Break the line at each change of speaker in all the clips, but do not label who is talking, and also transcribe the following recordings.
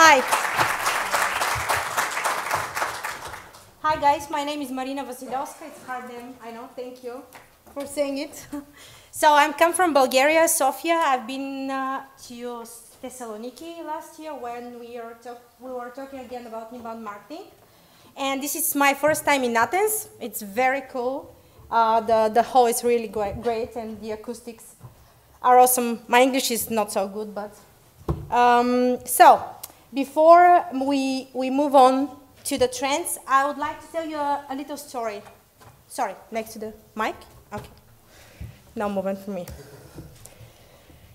Hi. Hi guys, my name is Marina Vassilyovska. It's hard name, I know, thank you for saying it. So I come from Bulgaria, Sofia. I've been to Thessaloniki last year when we were talking again about inbound marketing. And this is my first time in Athens. It's very cool. The hall is really great and the acoustics are awesome. My English is not so good, but... so, before we move on to the trends, I would like to tell you a little story. Sorry, next to the mic? Okay. No movement for me.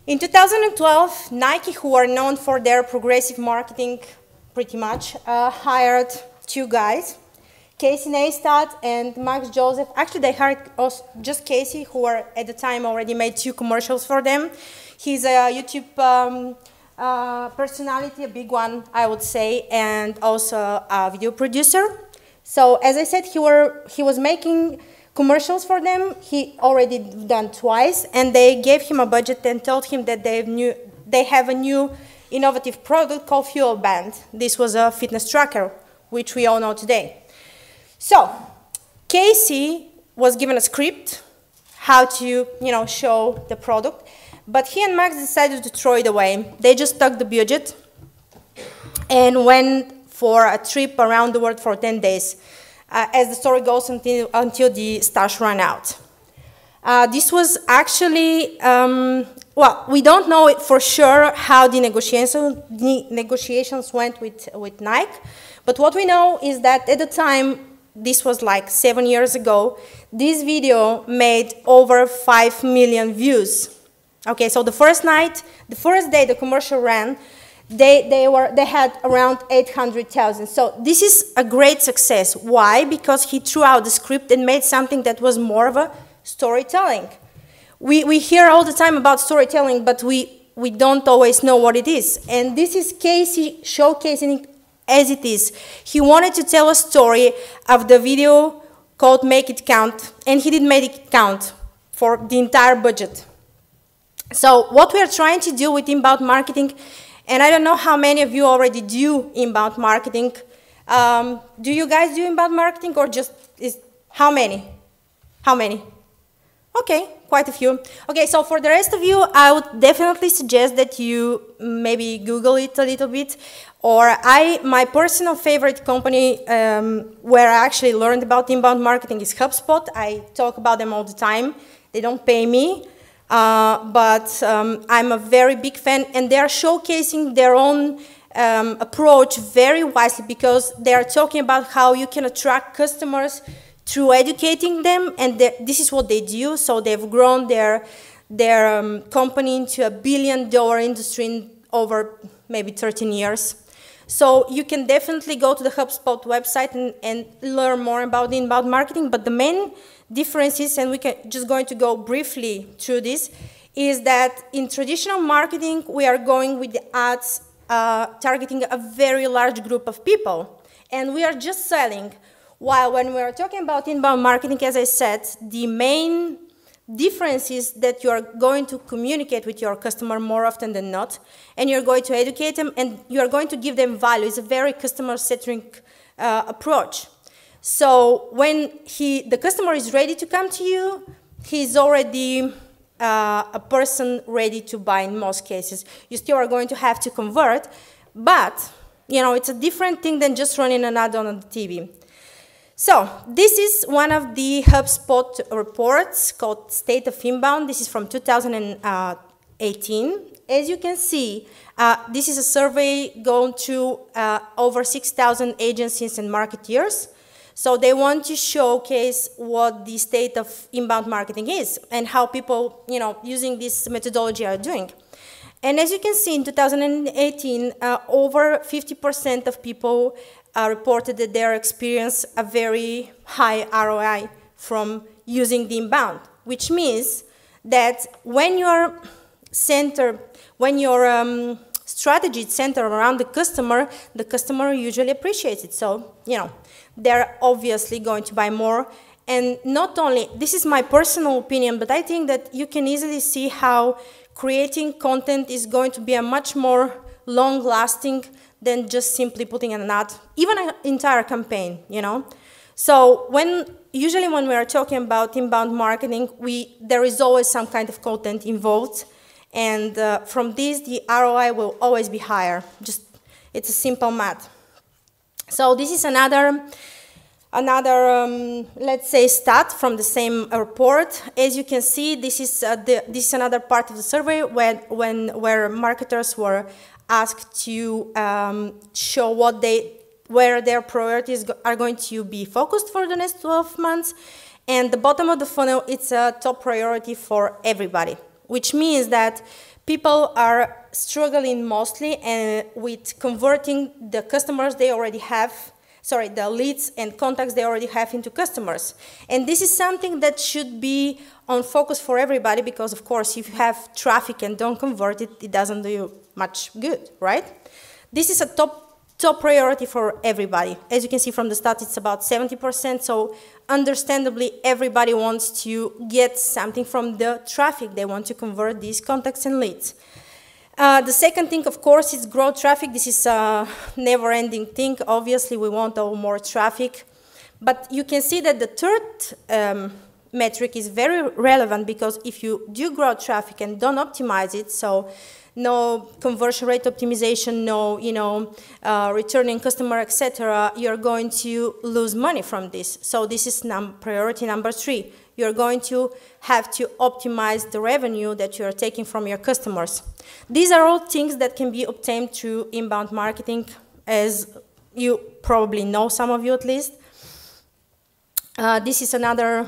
In 2012, Nike, who are known for their progressive marketing pretty much, hired two guys, Casey Neistat and Max Joseph. Actually, they hired just Casey, who were at the time already made 2 commercials for them. He's a YouTube personality, a big one, I would say, and also a video producer. So, as I said, he was making commercials for them. He already done twice, and they gave him a budget and told him that they have a new innovative product called Fuel Band. This was a fitness tracker, which we all know today. So, Casey was given a script how to, show the product, but he and Max decided to throw it away. They just took the budget and went for a trip around the world for 10 days, as the story goes until the stash ran out. This was actually, well, we don't know it for sure how the negotiations went with Nike, but what we know is that at the time, this was like 7 years ago, this video made over 5 million views. Okay, so the first day the commercial ran, they had around 800,000. So this is a great success. Why? Because he threw out the script and made something that was more of a storytelling. We hear all the time about storytelling, but we don't always know what it is. And this is Casey showcasing it as it is. He wanted to tell a story of the video called Make It Count, and he did make it count for the entire budget. So what we are trying to do with inbound marketing, and I don't know how many of you already do inbound marketing. Do you guys do inbound marketing, or just how many? How many? Okay, quite a few. Okay, so for the rest of you, I would definitely suggest that you maybe Google it a little bit. Or my personal favorite company where I actually learned about inbound marketing is HubSpot. I talk about them all the time. They don't pay me, but I'm a very big fan, and they are showcasing their own approach very wisely, because they are talking about how you can attract customers through educating them, and this is what they do. So they've grown their company into a $1 billion industry in over maybe 13 years. So you can definitely go to the HubSpot website and learn more about inbound marketing, but the main difference is, and we can just going to go briefly through this, is that in traditional marketing, we are going with the ads targeting a very large group of people, and we are just selling. While when we are talking about inbound marketing, as I said, the main difference is that you are going to communicate with your customer more often than not, and you're going to educate them, and you are going to give them value. It's a very customer-centric approach. So when the customer is ready to come to you, he's already a person ready to buy in most cases. You still are going to have to convert, but it's a different thing than just running an ad on the TV. So this is one of the HubSpot reports called State of Inbound. This is from 2018. As you can see, this is a survey going through over 6,000 agencies and marketeers. So they want to showcase what the state of inbound marketing is and how people, using this methodology are doing. And as you can see, in 2018, over 50% of people reported that they experience a very high ROI from using the inbound, which means that when your strategy is centered around the customer usually appreciates it. So, they're obviously going to buy more. And not only, this is my personal opinion, but I think that you can easily see how creating content is going to be a much more long-lasting than just simply putting an ad, even an entire campaign, you know. So usually when we are talking about inbound marketing, there is always some kind of content involved, and from this the ROI will always be higher. It's a simple math. So this is another let's say stat from the same report. As you can see, this is another part of the survey where marketers were asked to show where their priorities are going to be focused for the next 12 months. And the bottom of the funnel, it's a top priority for everybody, which means that people are struggling mostly with converting the customers they already have, the leads and contacts they already have into customers. And this is something that should be on focus for everybody, because of course if you have traffic and don't convert it, it doesn't do you much good, right? This is a top priority for everybody. As you can see from the stats, it's about 70%, so understandably everybody wants to get something from the traffic. They want to convert these contacts and leads. The second thing, of course, is grow traffic. This is a never-ending thing. Obviously, we want more traffic. But you can see that the third metric is very relevant, because if you do grow traffic and don't optimize it, so no conversion rate optimization, no returning customer, etc., you're going to lose money from this. So this is priority number 3. You're going to have to optimize the revenue that you're taking from your customers. These are all things that can be obtained through inbound marketing, as you probably know, some of you at least. This is another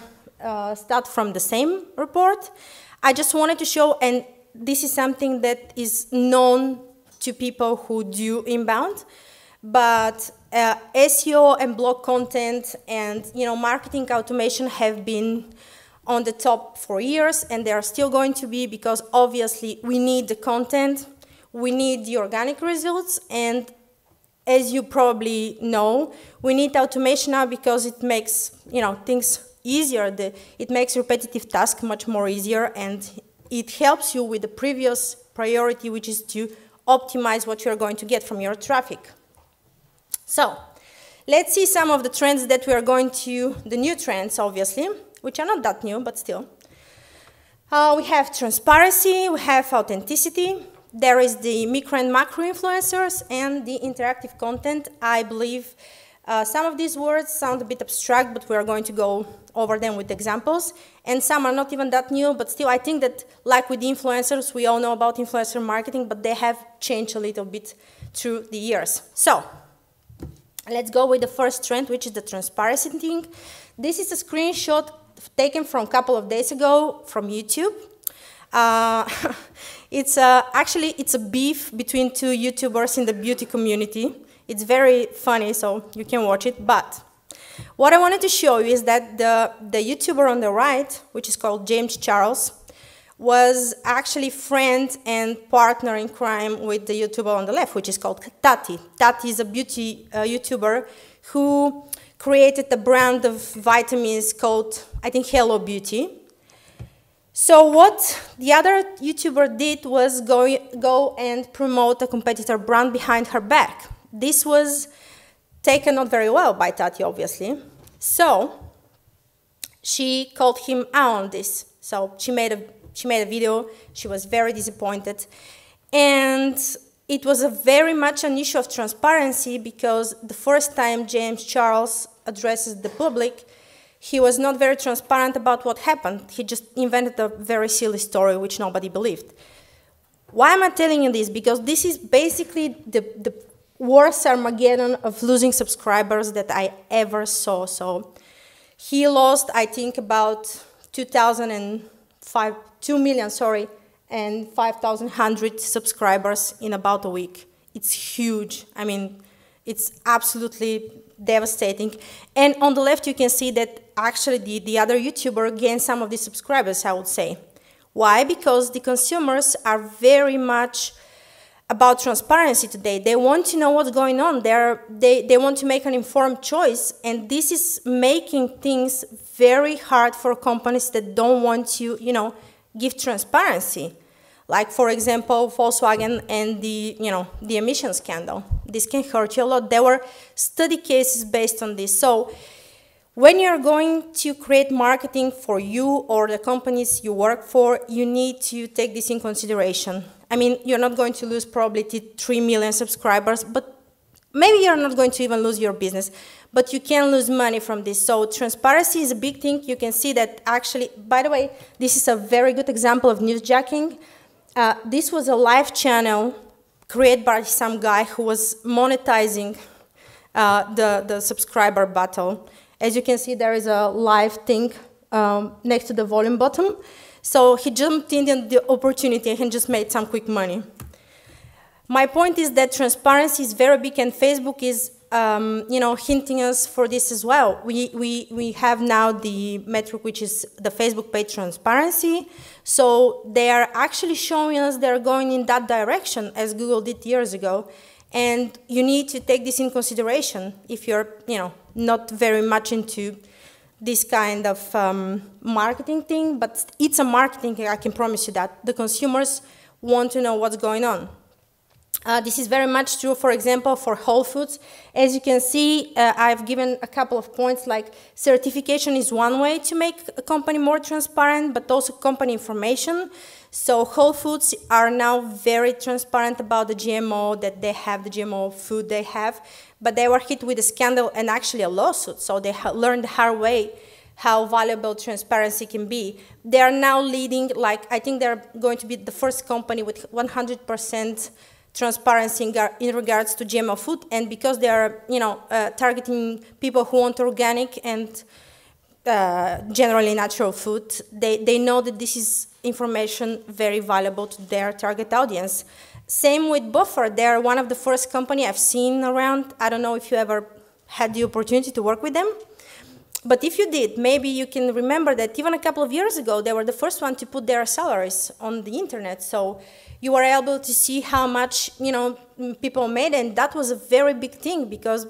stat from the same report. I just wanted to show, and this is something that is known to people who do inbound, but SEO and blog content and marketing automation have been on the top for years, and they are still going to be, because obviously we need the content, we need the organic results, and as you probably know, we need automation now because it makes things easier. It makes repetitive tasks much more easier, and it helps you with the previous priority, which is to optimize what you're going to get from your traffic. So let's see some of the trends that we are going to, the new trends, obviously, which are not that new, but still. We have transparency, we have authenticity, there is the micro and macro influencers, and the interactive content. I believe some of these words sound a bit abstract, but we are going to go over them with examples. And some are not even that new, but still I think that, like with the influencers, we all know about influencer marketing, but they have changed a little bit through the years. So let's go with the first trend, which is the transparency thing. This is a screenshot taken from a couple of days ago from YouTube. Actually, it's a beef between two YouTubers in the beauty community. It's very funny, so you can watch it. But what I wanted to show you is that the YouTuber on the right, which is called James Charles, was actually friend and partner in crime with the YouTuber on the left, which is called TATI. TATI is a beauty YouTuber who created a brand of vitamins called, I think, Hello Beauty. So what the other YouTuber did was go and promote a competitor brand behind her back. This was taken not very well by TATI, obviously. So she called him out on this. So she made a video. She was very disappointed. And it was very much an issue of transparency, because the first time James Charles addresses the public, he was not very transparent about what happened. He just invented a very silly story which nobody believed. Why am I telling you this? Because this is basically the worst Armageddon of losing subscribers that I ever saw. So he lost, I think, about 2 million, and 5,100 subscribers in about a week. It's huge. I mean, it's absolutely devastating. And on the left, you can see that actually the other YouTuber gained some of these subscribers, I would say. Why? Because the consumers are very much about transparency today. They want to know what's going on. They want to make an informed choice, and this is making things very hard for companies that don't want to, give transparency. Like, for example, Volkswagen and the emission scandal. This can hurt you a lot. There were study cases based on this. So when you're going to create marketing for you or the companies you work for, you need to take this in consideration. I mean, you're not going to lose probably 3 million subscribers, but maybe you're not going to even lose your business, but you can lose money from this. So transparency is a big thing. You can see that actually, by the way, this is a very good example of newsjacking. This was a live channel created by some guy who was monetizing the subscriber battle. As you can see, there is a live thing next to the volume button. So he jumped in the opportunity and just made some quick money. My point is that transparency is very big, and Facebook is, hinting us for this as well. We have now the metric, which is the Facebook page transparency. So they are actually showing us they're going in that direction, as Google did years ago. And you need to take this in consideration if you're, not very much into this kind of marketing thing. But it's a marketing, I can promise you that. The consumers want to know what's going on. This is very much true, for example, for Whole Foods. As you can see, I've given a couple of points, like certification is one way to make a company more transparent, but also company information. So Whole Foods are now very transparent about the GMO, that they have the GMO food they have, but they were hit with a scandal and actually a lawsuit, so they learned the hard way how valuable transparency can be. They are now leading, I think they're going to be the first company with 100% transparency in regards to GMO food, and because they are, targeting people who want organic and generally natural food, they know that this is information very valuable to their target audience. Same with Buffer. They're one of the first company I've seen around. I don't know if you ever had the opportunity to work with them, but if you did, maybe you can remember that even a couple of years ago, they were the first one to put their salaries on the internet. So you were able to see how much, people made, and that was a very big thing because,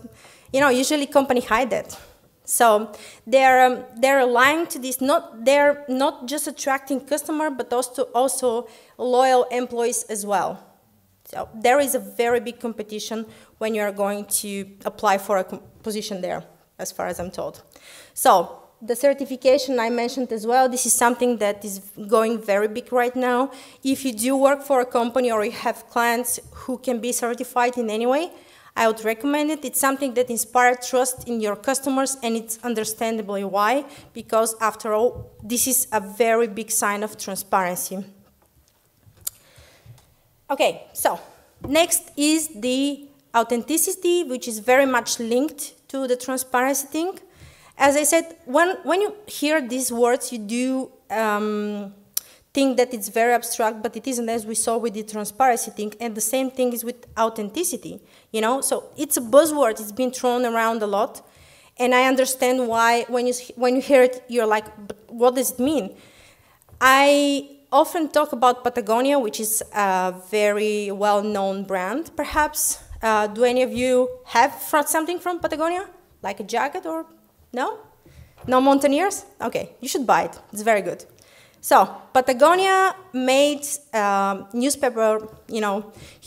usually companies hide that. So they're aligned to this. They're not just attracting customers, but also loyal employees as well. So there is a very big competition when you are going to apply for a position there, as far as I'm told. So the certification I mentioned as well, this is something that is going very big right now. If you do work for a company or you have clients who can be certified in any way, I would recommend it. It's something that inspires trust in your customers, and it's understandably why, because after all, this is a very big sign of transparency. Okay, so next is the authenticity, which is very much linked to the transparency thing. As I said, when you hear these words, you do think that it's very abstract, but it isn't, as we saw with the transparency thing, and the same thing is with authenticity, So it's a buzzword, it's been thrown around a lot, and I understand why when you hear it, you're like, but what does it mean? I often talk about Patagonia, which is a very well-known brand, perhaps. Do any of you have something from Patagonia? Like a jacket or... No? No mountaineers? Okay, you should buy it. It's very good. So, Patagonia made newspaper,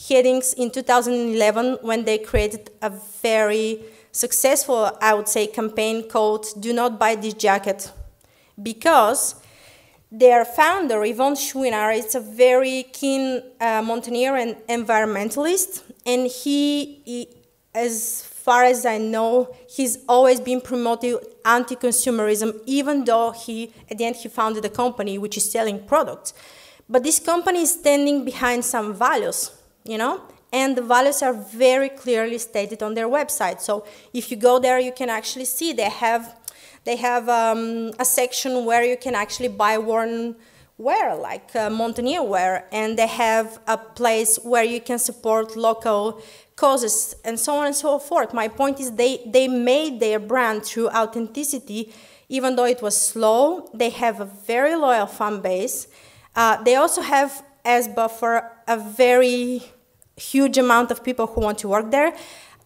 headings in 2011 when they created a very successful, I would say, campaign called "Do Not Buy This Jacket," because their founder, Yvon Chouinard, is a very keen mountaineer and environmentalist, and he as far as I know, he's always been promoting anti-consumerism, even though at the end he founded a company which is selling products. But this company is standing behind some values, and the values are very clearly stated on their website. So if you go there, you can actually see they have a section where you can actually buy worn wear, like mountaineer wear, and they have a place where you can support local causes, and so on and so forth. My point is they made their brand through authenticity, even though it was slow. They have a very loyal fan base. They also have, as Buffer, a very huge amount of people who want to work there.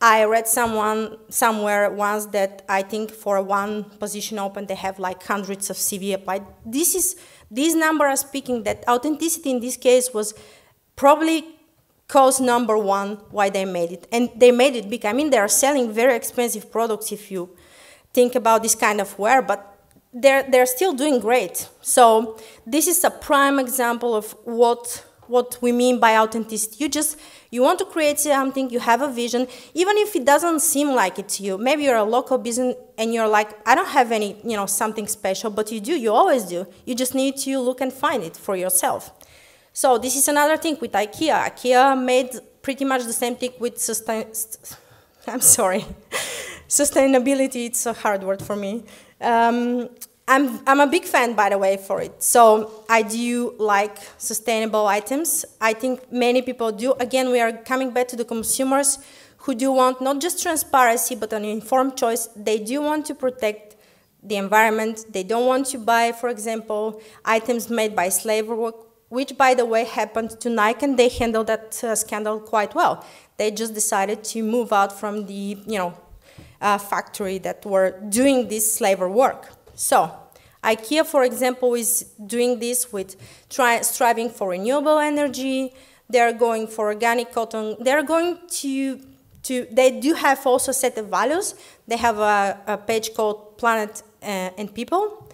I read somewhere once that I think for one position open, they have like hundreds of CV applied. These numbers are speaking that authenticity in this case was probably cause number one why they made it. And they made it big. I mean, they are selling very expensive products if you think about this kind of wear, but they're still doing great. So this is a prime example of what we mean by authenticity. You want to create something, you have a vision, even if it doesn't seem like it to you. Maybe you're a local business and you're like, I don't have any, something special, but you do, you always do. You just need to look and find it for yourself. So this is another thing with IKEA. IKEA made pretty much the same thing with sustainability. It's a hard word for me. I'm a big fan, by the way, for it. So I do like sustainable items. I think many people do. Again, we are coming back to the consumers who do want not just transparency, but an informed choice. They do want to protect the environment. They don't want to buy, for example, items made by slave work, which, by the way, happened to Nike, and they handled that scandal quite well. They just decided to move out from the, factory that were doing this slavery work. So, IKEA, for example, is doing this with striving for renewable energy. They're going for organic cotton. They're going they do have also a set of values. They have a page called Planet and People.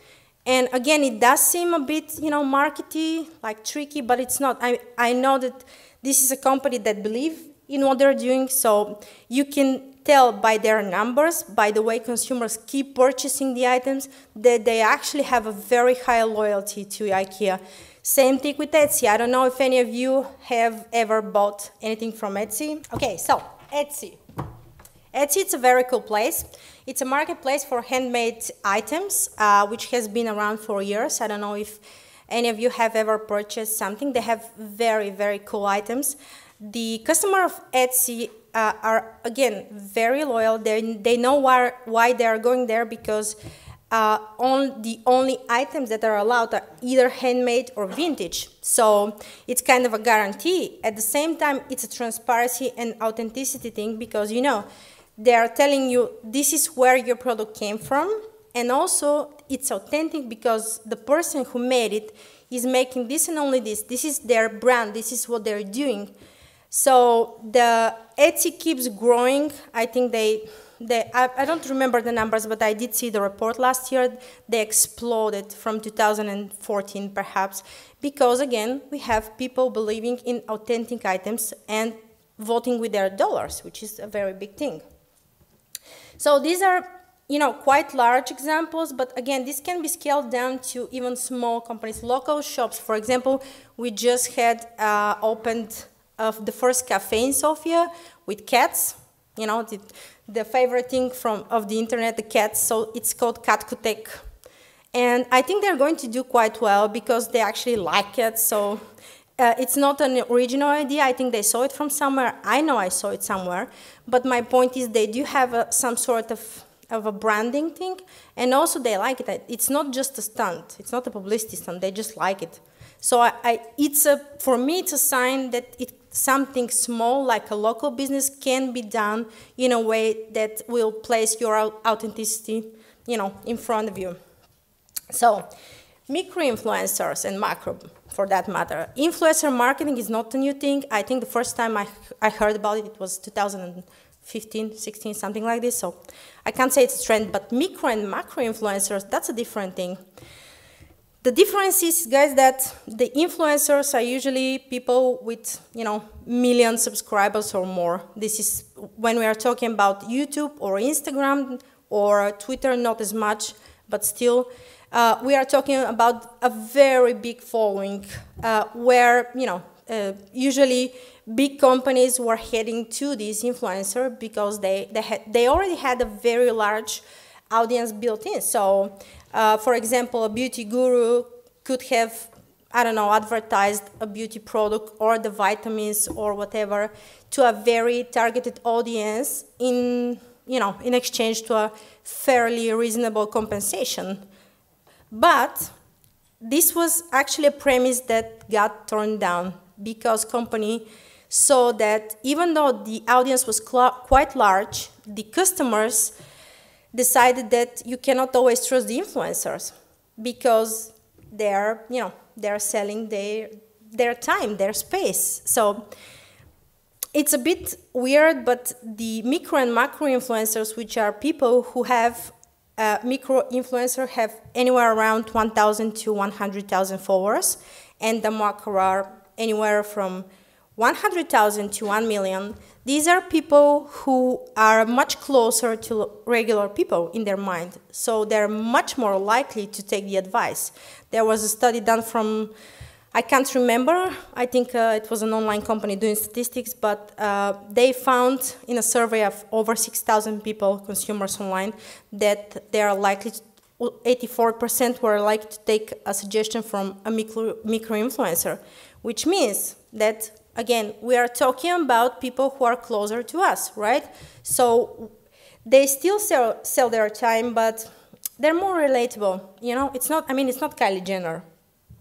And again, it does seem a bit, markety, like tricky, but it's not. I know that this is a company that believes in what they're doing, so you can tell by their numbers, by the way consumers keep purchasing the items, that they actually have a very high loyalty to IKEA. Same thing with Etsy. I don't know if any of you have ever bought anything from Etsy. Okay, so Etsy. Etsy, it's a very cool place. It's a marketplace for handmade items, which has been around for years. I don't know if any of you have ever purchased something. They have very, very cool items. The customer of Etsy are, again, very loyal. They know why they are going there, because the only items that are allowed are either handmade or vintage. So it's kind of a guarantee. At the same time, it's a transparency and authenticity thing, because, they are telling you this is where your product came from, and also it's authentic because the person who made it is making this and only this. This is their brand. This is what they're doing. So the Etsy keeps growing. I think I don't remember the numbers, but I did see the report last year. They exploded from 2014 perhaps, because again, we have people believing in authentic items and voting with their dollars, which is a very big thing. So these are, quite large examples, but again, this can be scaled down to even small companies, local shops. For example, we just had opened the first cafe in Sofia with cats, the favorite thing of the internet, the cats, so it's called Catcotek. And I think they're going to do quite well because they actually like cats, so it's not an original idea. I think they saw it from somewhere. I know I saw it somewhere, but my point is they do have some sort of a branding thing, and also they like it. It's not just a stunt. It's not a publicity stunt. They just like it. So for me, it's a sign that something small, like a local business, can be done in a way that will place your authenticity, in front of you. So, micro-influencers and macro, for that matter. Influencer marketing is not a new thing. I think the first time I heard about it, it was 2015, 16, something like this. So I can't say it's a trend, but micro and macro influencers, that's a different thing. The difference is, guys, that the influencers are usually people with, million subscribers or more. This is when we are talking about YouTube or Instagram or Twitter, not as much, but still. We are talking about a very big following where, usually big companies were heading to this influencer because they already had a very large audience built in. So, for example, a beauty guru could have, advertised a beauty product or the vitamins or whatever to a very targeted audience in exchange to a fairly reasonable compensation. But this was actually a premise that got turned down because company so that even though the audience was quite large, the customers decided that you cannot always trust the influencers because they're, you know, they're selling their time, their space. So it's a bit weird, but the micro and macro influencers, which are people who have micro influencer have anywhere around 1,000 to 100,000 followers, and the macro are anywhere from 100,000 to 1 million. These are people who are much closer to regular people in their mind, so they're much more likely to take the advice. There was a study done from, I can't remember, I think it was an online company doing statistics, but they found in a survey of over 6,000 people, consumers online, that they are likely, 84% were likely to take a suggestion from a micro-influencer, which means that, again, we are talking about people who are closer to us, right? So they still sell their time, but they're more relatable, you know? It's not, I mean, it's not Kylie Jenner.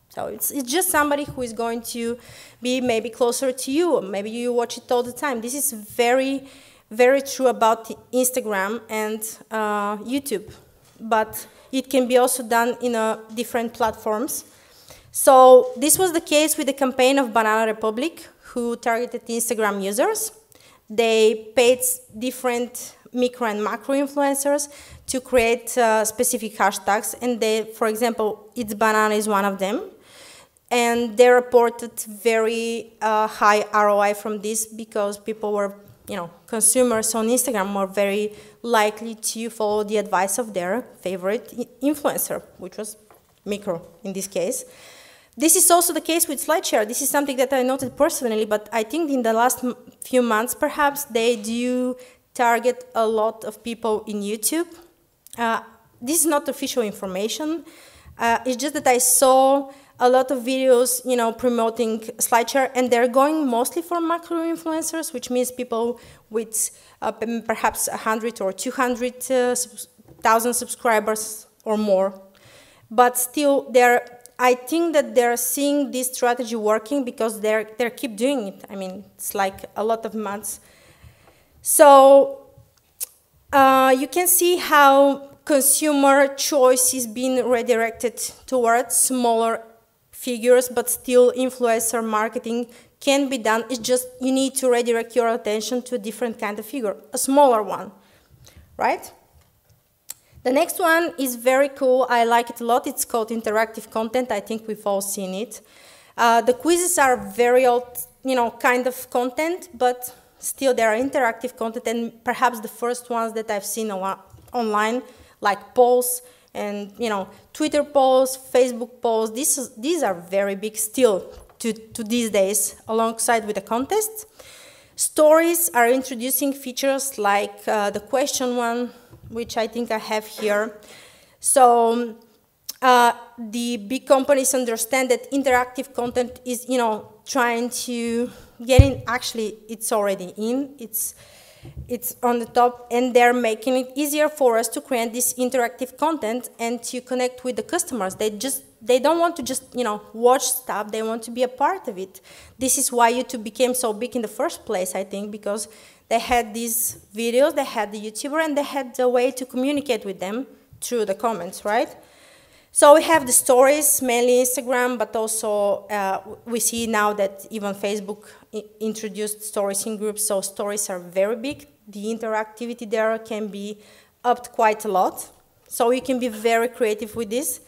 So it's just somebody who is going to be maybe closer to you, maybe you watch it all the time. This is very, very true about Instagram and YouTube, but it can be also done in different platforms. So this was the case with the campaign of Banana Republic, who targeted Instagram users. They paid different micro and macro influencers to create specific hashtags, and they, for example, It's Banana is one of them. And they reported very high ROI from this because people were, you know, consumers on Instagram were very likely to follow the advice of their favorite influencer, which was micro in this case. This is also the case with SlideShare. This is something that I noted personally, but I think in the last few months, perhaps, they do target a lot of people in YouTube. This is not official information. It's just that I saw a lot of videos, you know, promoting SlideShare, and they're going mostly for macro influencers, which means people with perhaps 100 or 200,000 subscribers or more. But still, I think that they're seeing this strategy working because they keep doing it. I mean, it's like a lot of months. So you can see how consumer choice is being redirected towards smaller figures, but still influencer marketing can be done. It's just you need to redirect your attention to a different kind of figure, a smaller one, right? The next one is very cool. I like it a lot. It's called interactive content. I think we've all seen it. The quizzes are very old, you know, kind of content, but still they are interactive content, and perhaps the first ones that I've seen online, like polls and, you know, Twitter polls, Facebook polls. These are very big still to these days, alongside with the contests. Stories are introducing features like the question one, which I think I have here. So the big companies understand that interactive content is, you know, trying to get in. Actually, it's already in. It's on the top, and they're making it easier for us to create this interactive content and to connect with the customers. They don't want to just, you know, watch stuff. They want to be a part of it. This is why YouTube became so big in the first place, I think, because they had these videos, they had the YouTuber, and they had the way to communicate with them through the comments, right? So we have the stories, mainly Instagram, but also we see now that even Facebook introduced stories in groups, so stories are very big. The interactivity there can be upped quite a lot. So you can be very creative with this.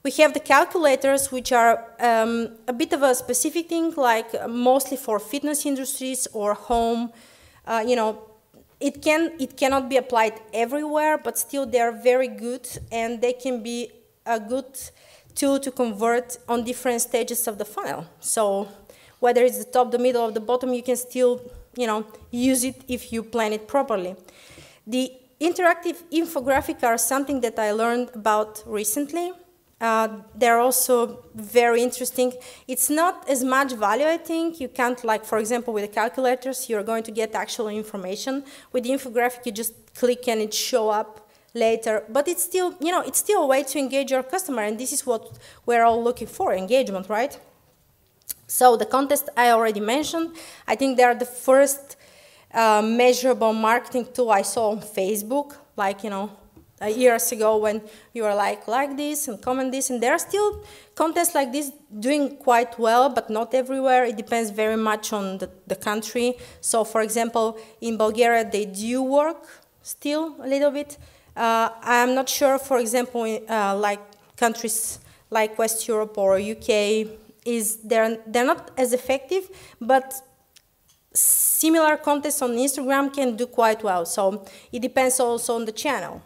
We have the calculators, which are a bit of a specific thing, like mostly for fitness industries or home. You know, it cannot be applied everywhere, but still they are very good, and they can be a good tool to convert on different stages of the funnel. So whether it's the top, the middle, or the bottom, you can still, you know, use it if you plan it properly. The interactive infographic are something that I learned about recently. They're also very interesting. It's not as much value, I think. You can't, like, for example, with the calculators, you're going to get actual information. With the infographic, you just click and it show up later. But it's still, you know, it's still a way to engage your customer, and this is what we're all looking for, engagement, right? So the contest I already mentioned, I think they are the first measurable marketing tool I saw on Facebook, like, you know, years ago when you were like this and comment this, and there are still contests like this doing quite well, but not everywhere. It depends very much on the country. So for example, in Bulgaria, they do work still a little bit. I'm not sure, for example, like countries like West Europe or UK, they're not as effective, but similar contests on Instagram can do quite well. So it depends also on the channel.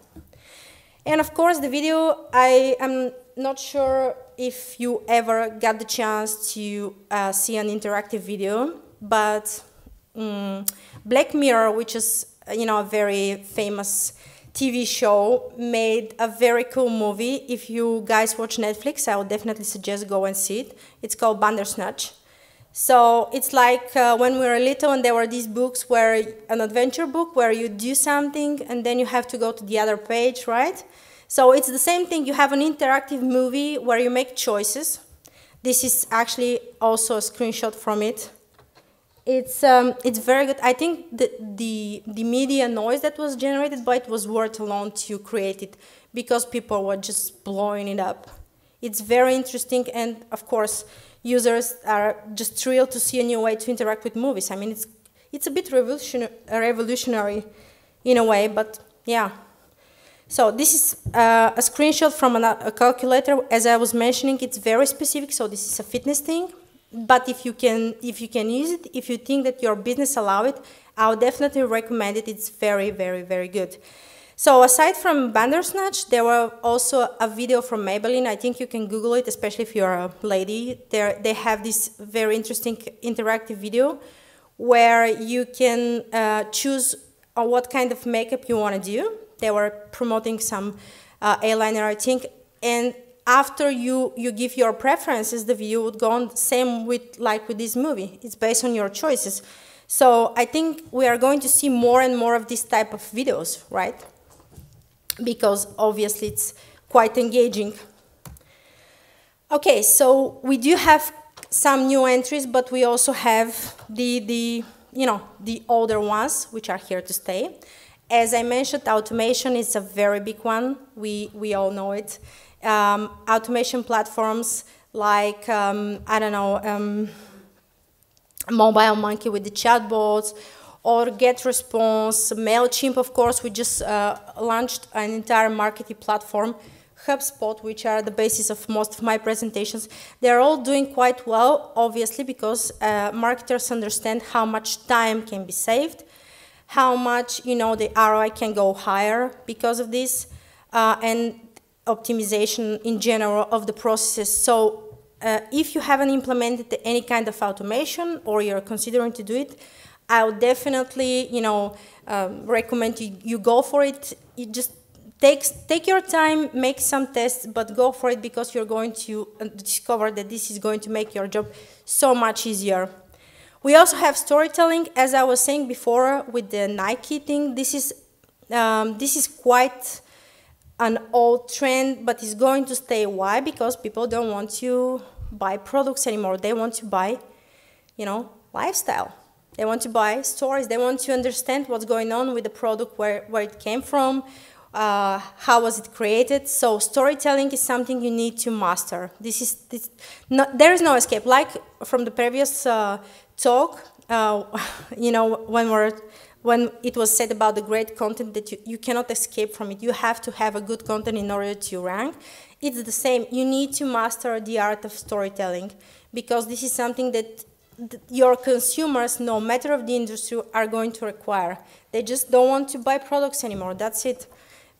And of course, the video, I am not sure if you ever got the chance to see an interactive video, but Black Mirror, which is, you know, a very famous TV show, made a very cool movie. If you guys watch Netflix, I would definitely suggest go and see it. It's called Bandersnatch. So it's like when we were little and there were these books where, an adventure book where you do something and then you have to go to the other page, right? So it's the same thing. You have an interactive movie where you make choices. This is actually also a screenshot from it. It's very good. I think the media noise that was generated by it was worth alone to create it, because people were just blowing it up. It's very interesting, and of course, users are just thrilled to see a new way to interact with movies. I mean, it's a bit revolutionary in a way, but yeah. So this is a screenshot from a calculator. As I was mentioning, it's very specific, so this is a fitness thing. But if you can use it, if you think that your business allow it, I would definitely recommend it. It's very, very, very good. So aside from Bandersnatch, there were also a video from Maybelline. I think you can Google it, especially if you're a lady. They have this very interesting interactive video where you can choose what kind of makeup you want to do. They were promoting some eyeliner, I think, and after you give your preferences, the video would go on same with this movie. It's based on your choices. So I think we are going to see more and more of this type of videos, right? Because obviously it's quite engaging. Okay, so we do have some new entries, but we also have the older ones, which are here to stay. As I mentioned, automation is a very big one. We all know it. Automation platforms like, I don't know, Mobile Monkey with the chatbots, or GetResponse, MailChimp, of course. We just launched an entire marketing platform, HubSpot, which are the basis of most of my presentations. They're all doing quite well, obviously, because marketers understand how much time can be saved, how much, the ROI can go higher because of this, and optimization in general of the processes. So if you haven't implemented any kind of automation or you're considering to do it, I would definitely, recommend you go for it. You just take your time, make some tests, but go for it, because you're going to discover that this is going to make your job so much easier. We also have storytelling, as I was saying before with the Nike thing. This is quite an old trend, but it's going to stay. Why? Because people don't want to buy products anymore. They want to buy, lifestyle. They want to buy stories. They want to understand what's going on with the product, where it came from, how was it created. So storytelling is something you need to master. There is no escape. Like from the previous talk, when it was said about the great content, that you cannot escape from it. You have to have a good content in order to rank. It's the same. You need to master the art of storytelling, because this is something that your consumers, no matter of the industry, are going to require. They just don't want to buy products anymore. That's it.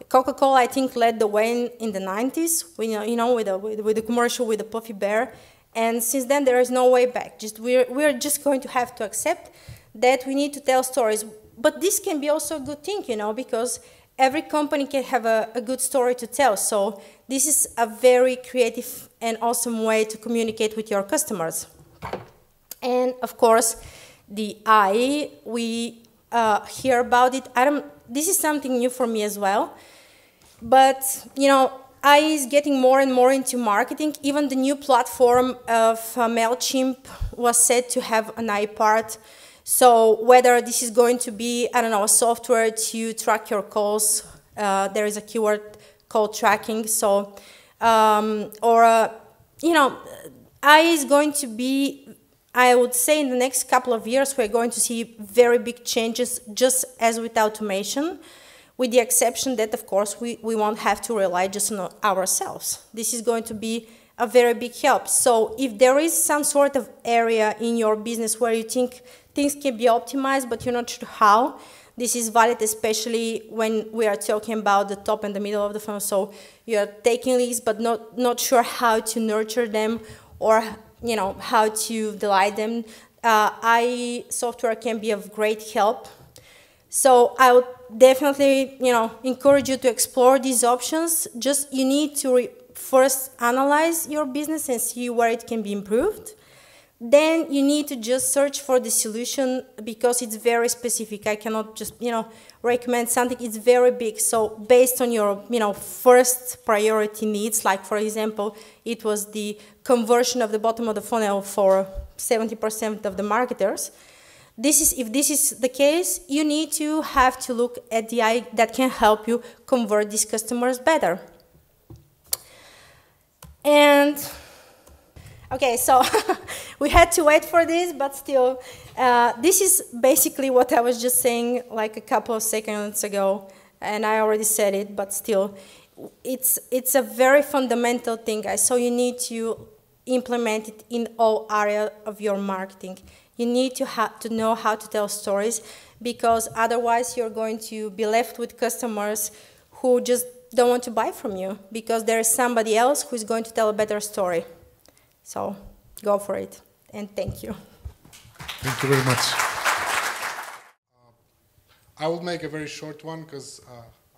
Coca-Cola, I think, led the way in the 90s, with the commercial with the puffy bear. And since then, there is no way back. We're just going to have to accept that we need to tell stories. But this can be also a good thing, because every company can have a good story to tell. So this is a very creative and awesome way to communicate with your customers. And of course, the AI, we hear about it. This is something new for me as well. But, AI is getting more and more into marketing. Even the new platform of MailChimp was said to have an AI part. So whether this is going to be, I don't know, a software to track your calls, there is a keyword called tracking. So, you know, AI is going to be, I would say in the next couple of years, we're going to see very big changes just as with automation, with the exception that, of course, we won't have to rely just on ourselves. This is going to be a very big help. So if there is some sort of area in your business where you think things can be optimized, but you're not sure how, this is valid, especially when we are talking about the top and the middle of the funnel. So you're taking leads, but not sure how to nurture them or, you know, how to delight them. AI software can be of great help. So I would definitely, you know, encourage you to explore these options. Just you need to first analyze your business and see where it can be improved. Then you need to just search for the solution because it's very specific. I cannot just, you know, recommend something. It's very big. So based on your, you know, first priority needs, like for example, it was the conversion of the bottom of the funnel for 70% of the marketers. If this is the case, you need to have to look at the AI that can help you convert these customers better. And okay, so we had to wait for this, but still, this is basically what I was just saying like a couple of seconds ago, and I already said it, but still, it's a very fundamental thing, guys. So you need to implement it in all areas of your marketing. You need to know how to tell stories, because otherwise you're going to be left with customers who just don't want to buy from you because there is somebody else who is going to tell a better story. So go for it, and thank you.
Thank you very much. I will make a very short one because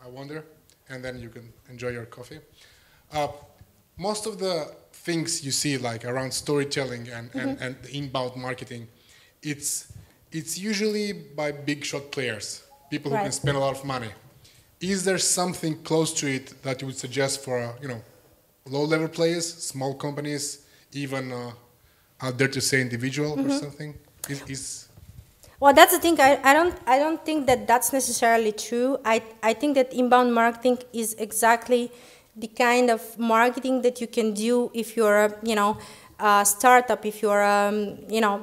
I wonder, and then you can enjoy your coffee. Most of the things you see like around storytelling and inbound marketing, it's usually by big shot players, people who can spend a lot of money. Is there something close to it that you would suggest for you know, low-level players, small companies, even out there to say individual or something?
Well, that's the thing. I don't think that that's necessarily true. I think that inbound marketing is exactly the kind of marketing that you can do if you're a, you know, a startup, if you're you know,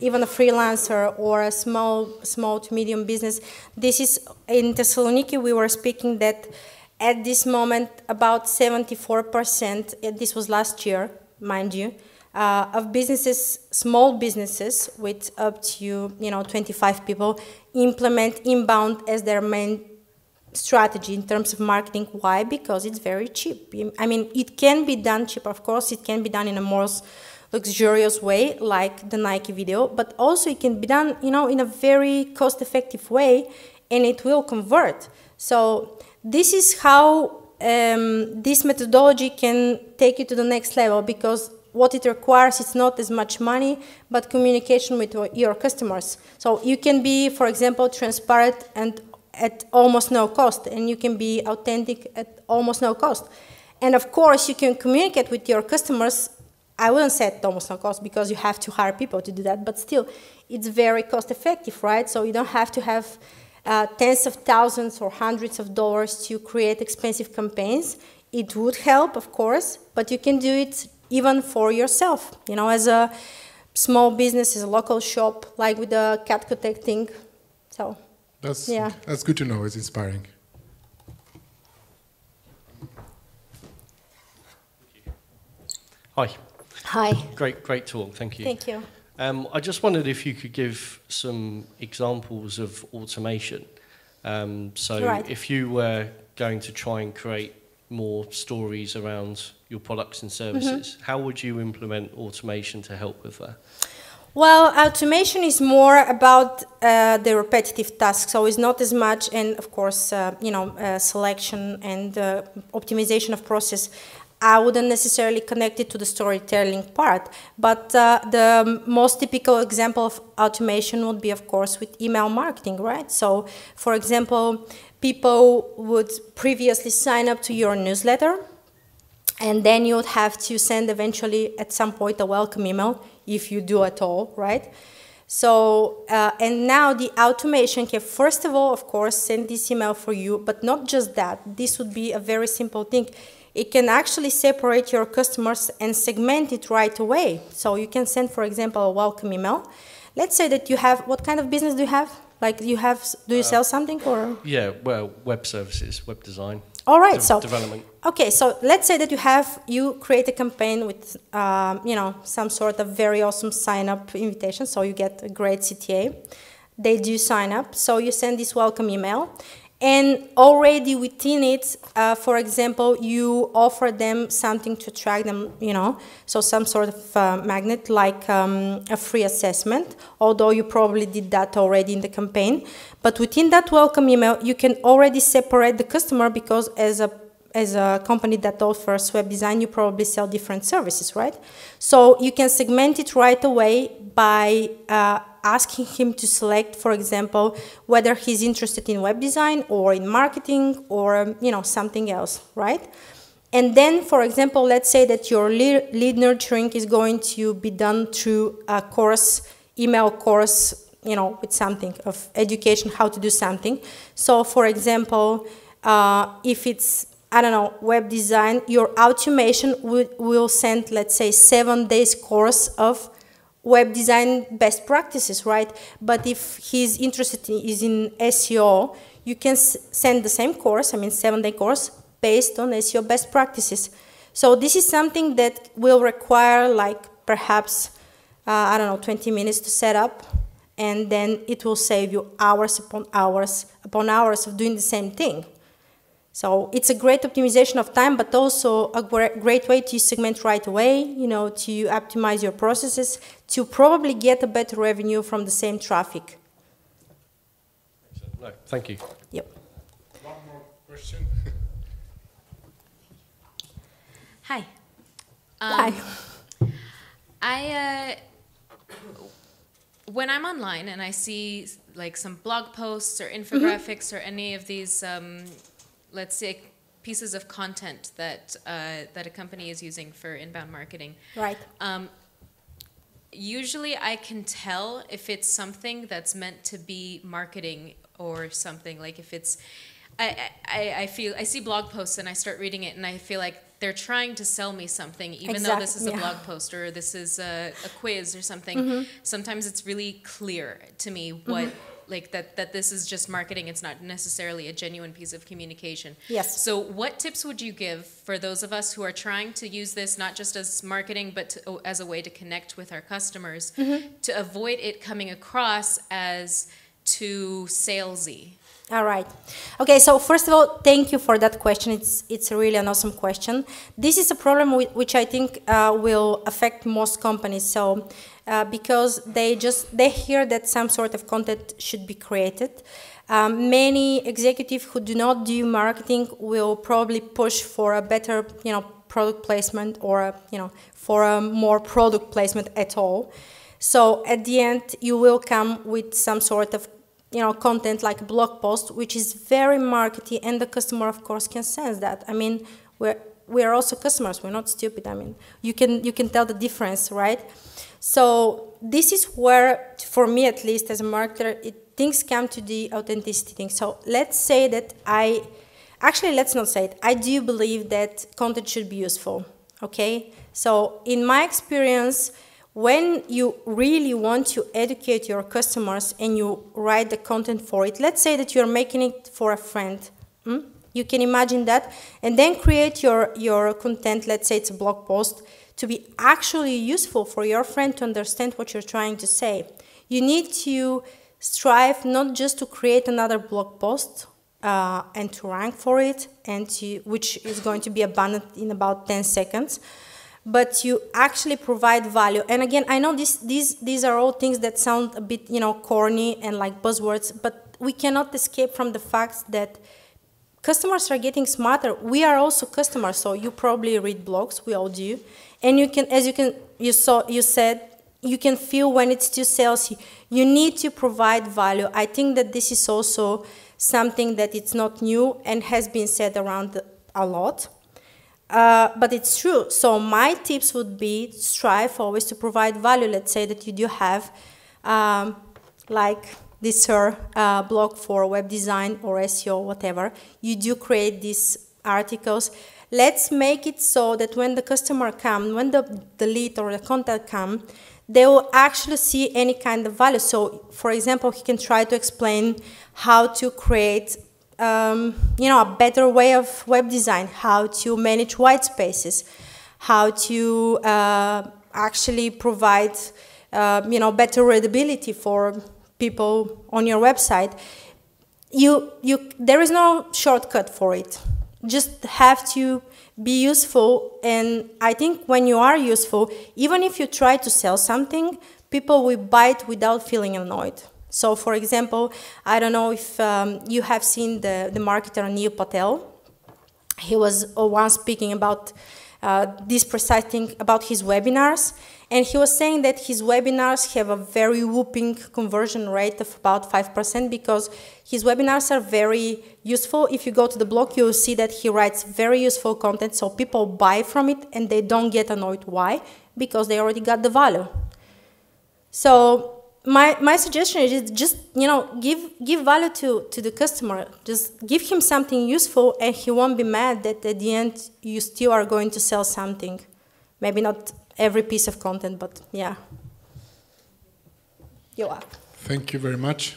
even a freelancer or a small to medium business. This is in Thessaloniki. We were speaking that at this moment about 74%. This was last year, mind you. Of businesses, small businesses with up to, you know, 25 people, implement inbound as their main strategy in terms of marketing. Why? Because it's very cheap. I mean, it can be done cheap, of course. It can be done in a more luxurious way, like the Nike video, but also it can be done, you know, in a very cost-effective way, and it will convert. So this is how this methodology can take you to the next level, because what it requires is not as much money, but communication with your customers. So you can be, for example, transparent and at almost no cost, and you can be authentic at almost no cost. And of course, you can communicate with your customers. I wouldn't say at almost no cost, because you have to hire people to do that, but still, it's very cost effective, right? So you don't have to have tens of thousands or hundreds of dollars to create expensive campaigns. It would help, of course, but you can do it even for yourself, you know, as a small business, as a local shop, like with the cat thing. So
that's good to know. It's inspiring.
Hi.
Hi.
Great talk. Thank you.
Thank you.
I just wondered if you could give some examples of automation. If you were going to try and create more stories around your products and services, how would you implement automation to help with that?
Well, automation is more about the repetitive tasks, so it's not as much, and of course, selection and optimization of process. I wouldn't necessarily connect it to the storytelling part, but the most typical example of automation would be, of course, with email marketing, right? So, for example, people would previously sign up to your newsletter, and then you would have to send eventually at some point a welcome email, if you do at all, right? So, and now the automation can, first of all, of course, send this email for you, but not just that. This would be a very simple thing. It can actually separate your customers and segment it right away. So you can send, for example, a welcome email. Let's say that you have, what kind of business do you have? Like do you sell something or?
Yeah, well, web services, web design.
All right, so
development.
Okay, so let's say that you create a campaign with you know, some sort of very awesome sign-up invitation, so you get a great CTA. They do sign up, so you send this welcome email, and already within it, for example, you offer them something to attract them, you know, so some sort of magnet, like a free assessment, although you probably did that already in the campaign. But within that welcome email, you can already separate the customer, because as a company that offers web design, you probably sell different services, right? So you can segment it right away by asking him to select, for example, whether he's interested in web design or in marketing or, you know, something else, right? And then, for example, let's say that your lead nurturing is going to be done through a course, email course, you know, with something of education, how to do something. So, for example, if it's, I don't know, web design, your automation will send, let's say, 7 days course of web design best practices, right? But if he's interested in SEO, you can send the same course, I mean 7-day course, based on SEO best practices. So this is something that will require like perhaps, I don't know, 20 minutes to set up, and then it will save you hours upon hours of doing the same thing. So it's a great optimization of time, but also a great way to segment right away, you know, to optimize your processes, to probably get a better revenue from the same traffic.
No, thank you.
Yep.
One more question.
Hi.
Hi.
When I'm online and I see like some blog posts or infographics or any of these let's say pieces of content that that a company is using for inbound marketing.
Right.
Usually I can tell if it's something that's meant to be marketing or something. Like if it's, I see blog posts and I start reading it and I feel like they're trying to sell me something, even though this is a blog post or this is a quiz or something. Sometimes it's really clear to me what, like that this is just marketing. It's not necessarily a genuine piece of communication.
Yes.
So what tips would you give for those of us who are trying to use this not just as marketing, but as a way to connect with our customers, to avoid it coming across as too salesy?
All right. Okay, so first of all, thank you for that question. It's really an awesome question. This is a problem which I think will affect most companies. So because they hear that some sort of content should be created. Many executives who do not do marketing will probably push for a better, product placement or for a more product placement at all. So at the end, you will come with some sort of content like a blog post, which is very markety, and the customer, of course, can sense that. I mean, we are also customers. We're not stupid. I mean, you can tell the difference, right? So this is where, for me at least, as a marketer, things come to the authenticity thing. So let's say that let's not say it. I do believe that content should be useful. Okay. So in my experience, when you really want to educate your customers and you write the content for it, let's say that you're making it for a friend. You can imagine that, and then create your content, let's say it's a blog post, to be actually useful for your friend to understand what you're trying to say. You need to strive not just to create another blog post and to rank for it, which is going to be abundant in about 10 seconds, but you actually provide value. And again, I know these are all things that sound a bit, corny and like buzzwords, but we cannot escape from the fact that customers are getting smarter. We are also customers, so you probably read blogs, we all do. And you can, you said, you can feel when it's too salesy. You need to provide value. I think that this is also something that it's not new and has been said around a lot. But it's true. So my tips would be strive always to provide value. Let's say that you do have like this blog for web design or SEO, whatever. You do create these articles. Let's make it so that when the customer comes, when the lead or the contact comes, they will actually see any kind of value. So, for example, he can try to explain how to create a better way of web design, how to manage white spaces, how to actually provide better readability for people on your website. There is no shortcut for it. Just have to be useful, and I think when you are useful, even if you try to sell something, people will buy it without feeling annoyed. So, for example, I don't know if you have seen the marketer Neil Patel. He was once speaking about this precise thing about his webinars, and he was saying that his webinars have a very whooping conversion rate of about 5% because his webinars are very useful. If you go to the blog, you'll see that he writes very useful content, so people buy from it and they don't get annoyed. Why? Because they already got the value. So my suggestion is just, give value to the customer. Just give him something useful and he won't be mad that at the end you still are going to sell something. Maybe not every piece of content, but yeah. You are.
Thank you very much.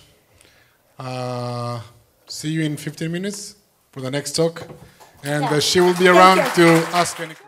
See you in 15 minutes for the next talk. And she will be around to ask any questions.